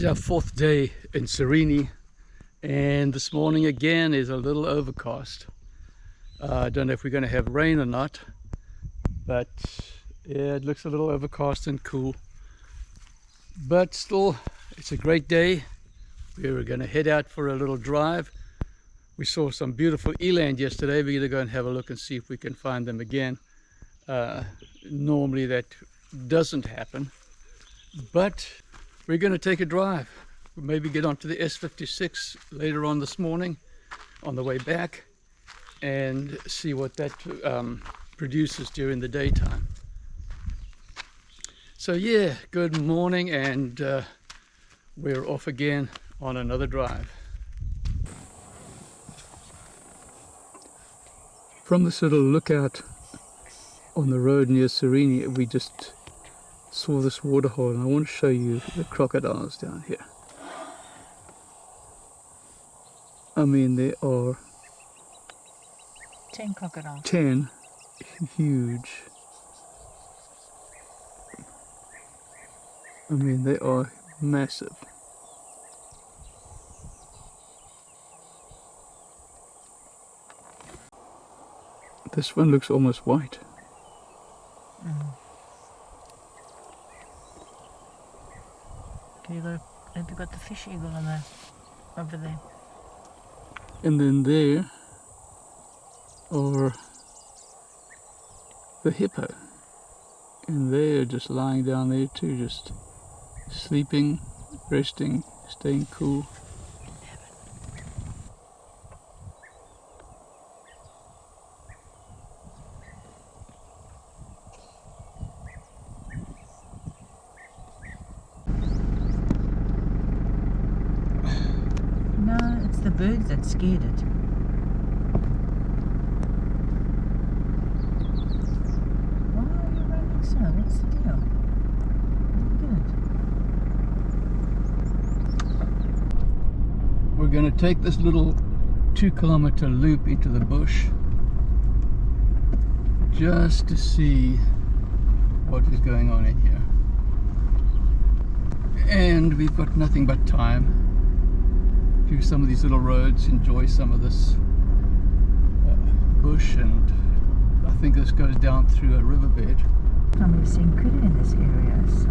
is our fourth day in Sirheni, and this morning again is a little overcast. I don't know if we're going to have rain or not, but yeah, it looks a little overcast and cool. But still, it's a great day. We were going to head out for a little drive. We saw some beautiful eland yesterday. We're going to go and have a look and see if we can find them again. Normally that doesn't happen, but we're going to take a drive. We'll maybe get onto the S56 later on this morning on the way back and see what that produces during the daytime. So yeah, good morning, and we're off again on another drive. From this little lookout on the road near Sirheni, we just saw this waterhole, and I want to show you the crocodiles down here. I mean, there are 10 crocodiles. 10 huge. I mean, they are massive. This one looks almost white. Have you got the fish eagle on there, over there? And then there are the hippo, and they're just lying down there too, just sleeping, resting, staying cool. The birds that scared it. Why are you running so? What's the deal? Look at it. We're going to take this little 2-kilometer loop into the bush just to see what is going on in here. And we've got nothing but time. Do some of these little roads, enjoy some of this bush, and I think this goes down through a riverbed. We've seen critter in this area, so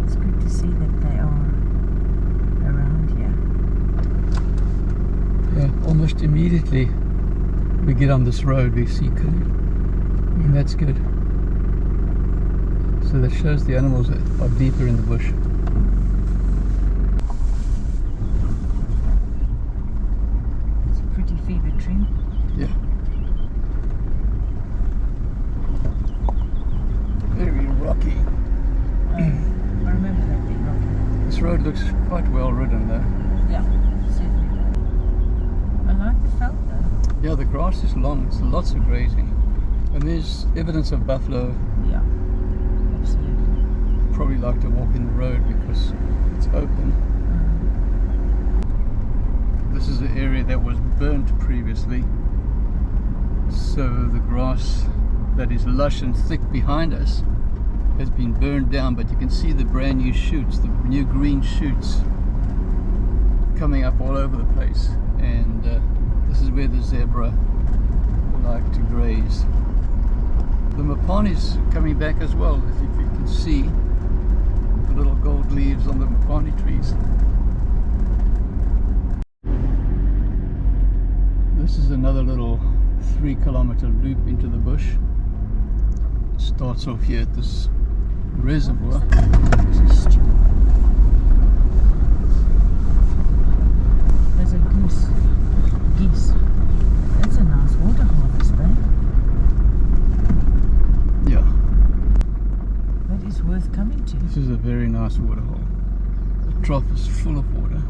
it's good to see that they are around here. Yeah, almost immediately we get on this road we see critter, and that's good. So that shows the animals are deeper in the bush. Fever tree. Yeah. Very rocky. I remember that being rocky. This road looks quite well ridden though. Yeah, certainly. I like the felt though. Yeah, the grass is long, it's lots of grazing. And there's evidence of buffalo. Yeah, absolutely. Probably like to walk in the road because it's open. This is an area that was burnt previously, so the grass that is lush and thick behind us has been burned down, but you can see the brand new shoots, the new green shoots coming up all over the place, and this is where the zebra like to graze. The Mpongolo is coming back as well, as if you can see the little gold leaves on the Mpongolo trees. This is another little 3-kilometer loop into the bush. It starts off here at this reservoir. There's a goose. Geese. That's a nice waterhole, this thing. Yeah. That is worth coming to. This is a very nice waterhole. The trough is full of water.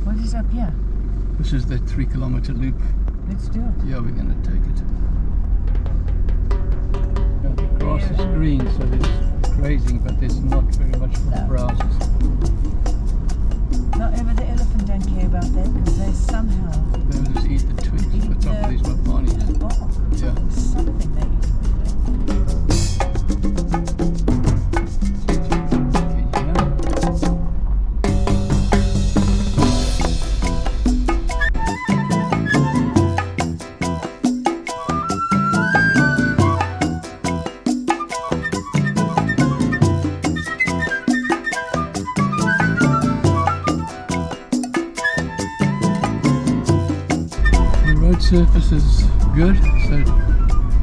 What is up here? This is that 3-kilometer loop. Let's do it. Yeah, we're going to take it. Yeah, the grass is green, so there's grazing, but there's not very much for the browsers. Not over the elephant don't care about that, because they somehow They'll just eat the twigs at the top of these Mpongolo. Yeah. Something they eat. surface is good. So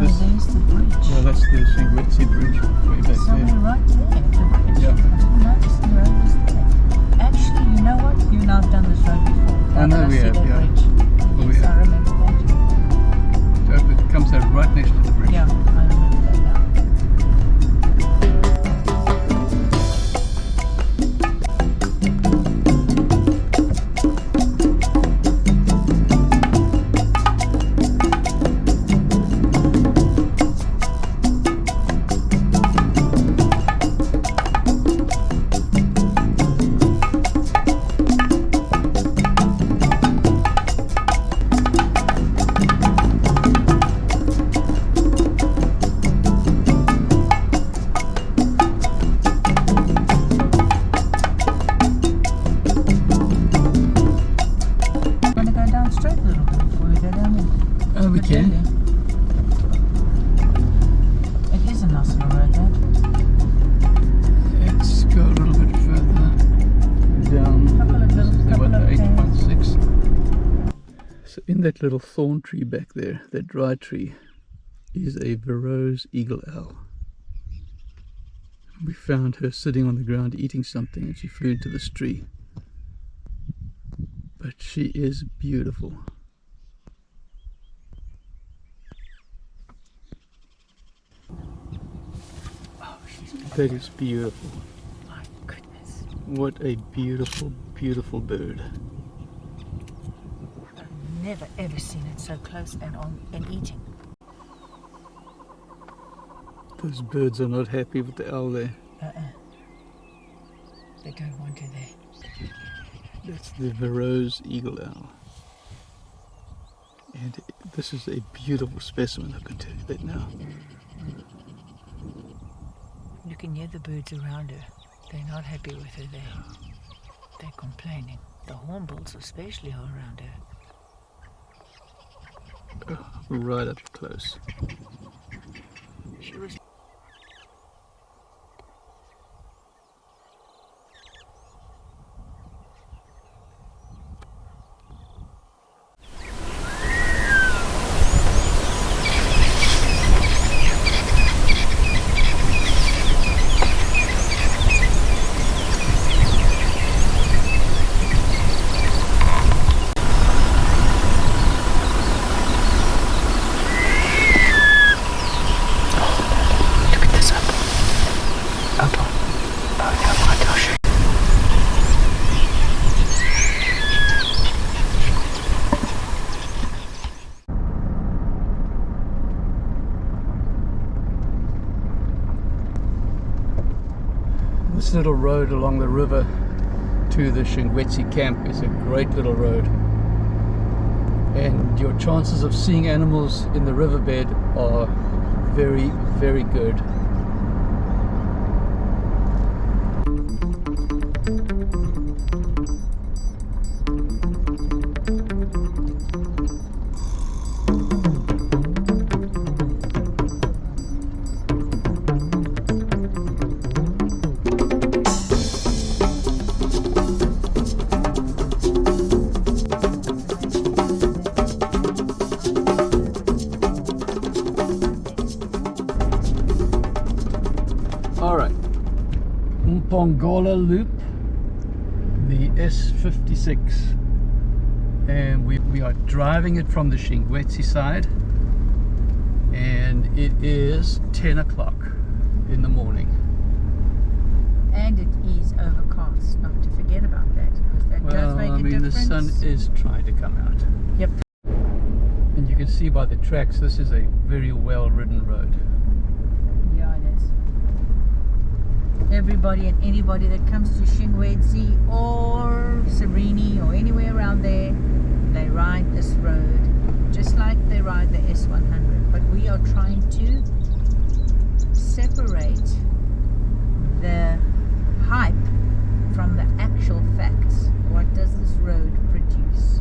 this, there's the bridge. yeah, that's the Shingwedzi Bridge way back So we're there. right there at the bridge. Yeah. I didn't notice the road was there. Actually, you know what? You and I have done this road before. I know Now that we see have, that yeah. bridge. Oh, Yes, yeah. I remember that. So it comes out right next to the bridge. Yeah, I remember that now. We can. It is a nice little road, that. Let's go a little bit further down. This is the 816. So in that little thorn tree back there, that dry tree, is a Verreaux's eagle owl. We found her sitting on the ground eating something and she flew into this tree. But she is beautiful. That is beautiful. My goodness. What a beautiful, beautiful bird. I've never ever seen it so close and eating. Those birds are not happy with the owl there. They don't want to there. That's the Verreaux's eagle owl. And this is a beautiful specimen, I can tell you that now. You can hear the birds around her. They're not happy with her there. They're complaining. The hornbills especially are around her. Oh, right up close. She was... This little road along the river to the Shingwedzi camp is a great little road. And your chances of seeing animals in the riverbed are very, very good. Mpongolo loop, the S56, and we are driving it from the Shingwedzi side, and it is 10 o'clock in the morning. And it is overcast, not to forget about that, because that does make a difference. The sun is trying to come out. Yep. And you can see by the tracks, this is a very well ridden road. Yeah, it is. Everybody and anybody that comes to Shingwedzi or Sirheni or anywhere around there, they ride this road just like they ride the S100. But we are trying to separate the hype from the actual facts. What does this road produce?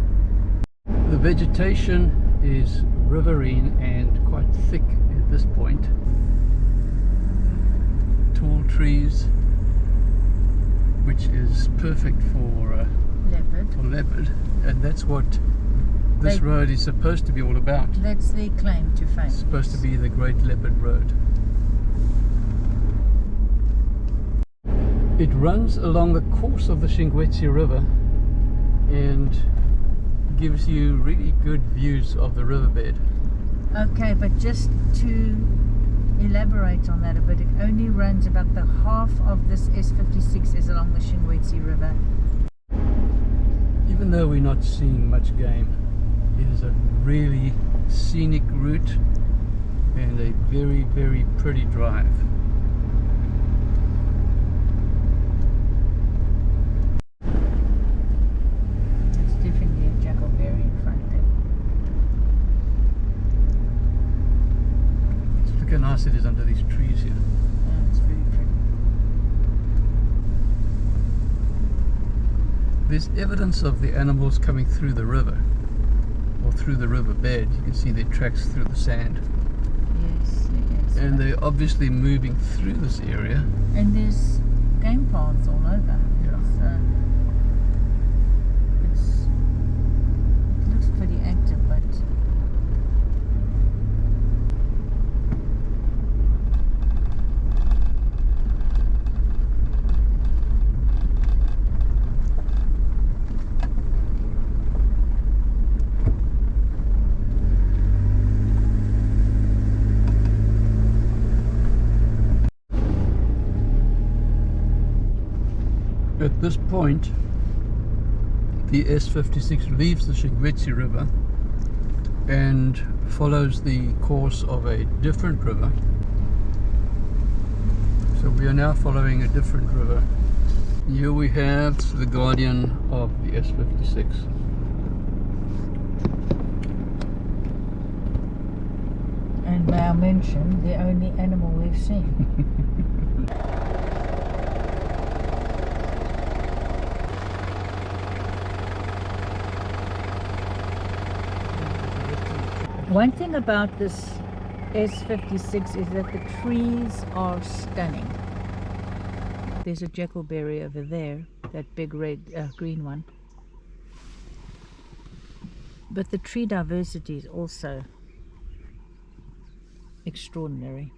The vegetation is riverine and quite thick at this point. Tall trees, which is perfect for Leopard. leopard, and that's what this road is supposed to be all about. That's their claim to fame. It's supposed to be the Great Leopard Road. It runs along the course of the Shingwedzi River and gives you really good views of the riverbed. Okay, but just to elaborate on that a bit, it only runs about the half of this S56 is along the Shingwedzi River. Even though we're not seeing much game, it is a really scenic route and a very, very pretty drive. It's definitely a jackalberry in front there. Look how nice it is under these trees here. Yeah, it's very pretty. There's evidence of the animals coming through the river, or through the riverbed. You can see their tracks through the sand. Yes, yes. And they're obviously moving through this area. And there's game paths all over. Yeah. So it looks pretty active, but at this point, the S56 leaves the Shingwedzi River and follows the course of a different river. So we are now following a different river. Here we have the guardian of the S56. and may I mention, the only animal we've seen. One thing about this S56 is that the trees are stunning. There's a jackalberry over there, that big green one. But the tree diversity is also extraordinary.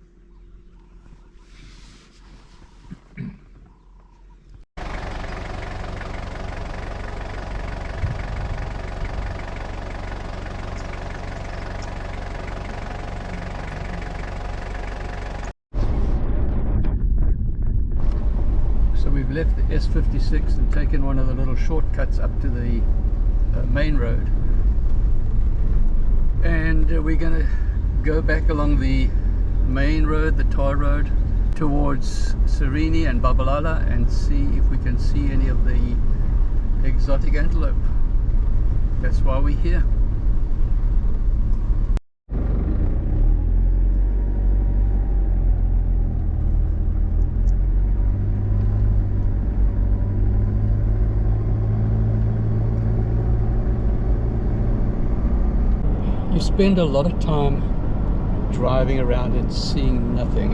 So we've left the S56 and taken one of the little shortcuts up to the main road, and we're going to go back along the main road, the tar road, towards Sirheni and Babalala, and see if we can see any of the exotic antelope. That's why we're here. You spend a lot of time driving around and seeing nothing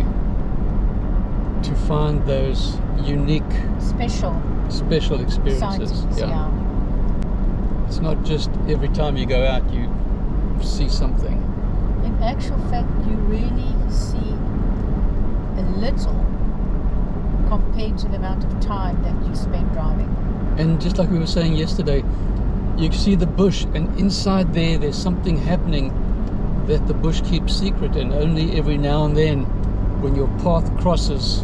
to find those unique, special experiences. Sightings, yeah. It's not just every time you go out you see something. In actual fact, you really see a little compared to the amount of time that you spend driving. And just like we were saying yesterday, you see the bush, and inside there's something happening that the bush keeps secret, and only every now and then when your path crosses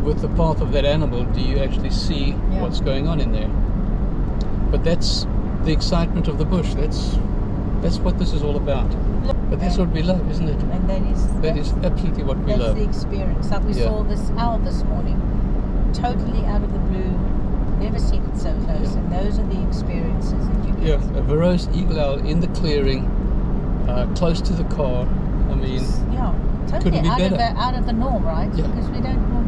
with the path of that animal do you actually see what's going on in there. But that's the excitement of the bush. That's what this is all about. But that's what we love, isn't it? And that is absolutely what we love. That's the experience. Like we saw this owl this morning, totally out of the blue. Never seen it so close, and those are the experiences that you get. Yeah, a Varro's eagle owl in the clearing, close to the car. I mean, totally couldn't be better. out of the norm, right? Yeah. Because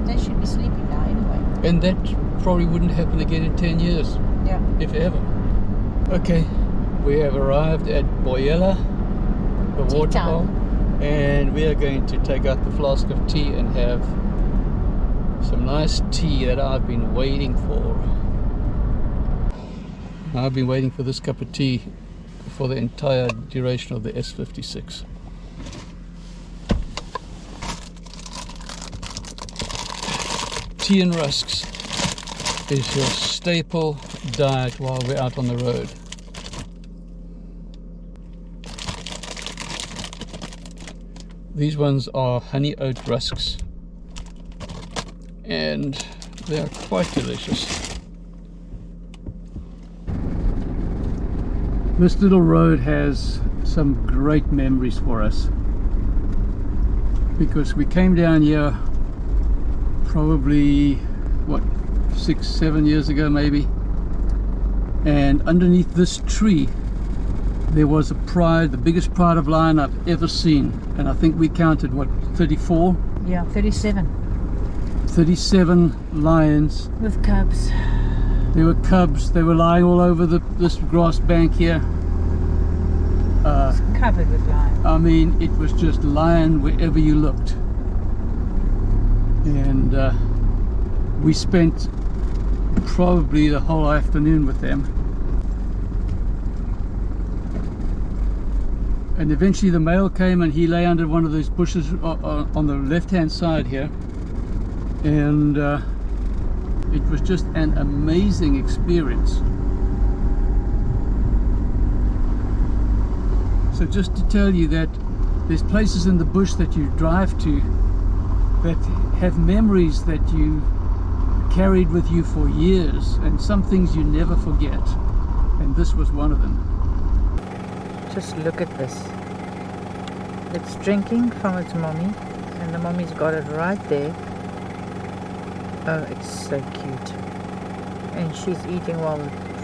they should be sleeping now anyway. And that probably wouldn't happen again in 10 years. Yeah. If ever. Okay, we have arrived at Boyela, the waterfall, and we are going to take out the flask of tea and have some nice tea that I've been waiting for. I've been waiting for this cup of tea for the entire duration of the S56. Tea and rusks is your staple diet while we're out on the road. These ones are honey oat rusks, and they are quite delicious. This little road has some great memories for us, because we came down here probably, what, 6-7 years ago maybe, and underneath this tree there was a pride, the biggest pride of lion I've ever seen, and I think we counted, what, 34? Yeah, 37. 37 lions. With cubs. They were cubs. They were lying all over this grass bank here. It's covered with lions. I mean, it was just lion wherever you looked. And we spent probably the whole afternoon with them. And eventually the male came and he lay under one of those bushes on the left hand side here. And it was just an amazing experience. So just to tell you that there's places in the bush that you drive to that have memories that you carried with you for years, and some things you never forget, and this was one of them. Just look at this. It's drinking from its mommy, and the mommy's got it right there. Oh, it's so cute. And she's eating while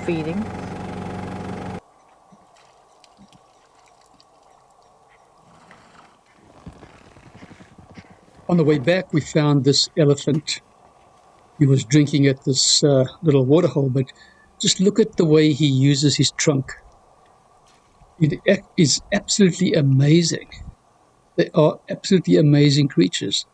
feeding. On the way back, we found this elephant. He was drinking at this little waterhole, but just look at the way he uses his trunk. It is absolutely amazing. They are absolutely amazing creatures.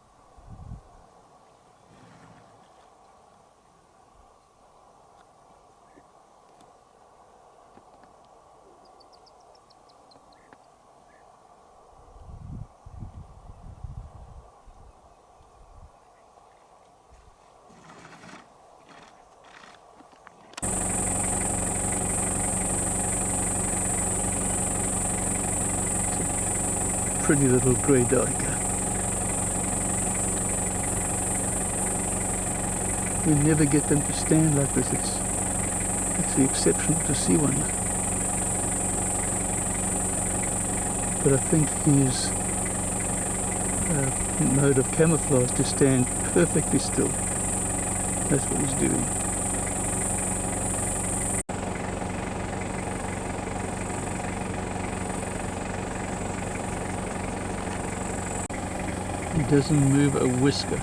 Pretty little grey duiker. We never get them to stand like this. It's actually exceptional to see one. But I think his mode of camouflage to stand perfectly still. That's what he's doing. He doesn't move a whisker.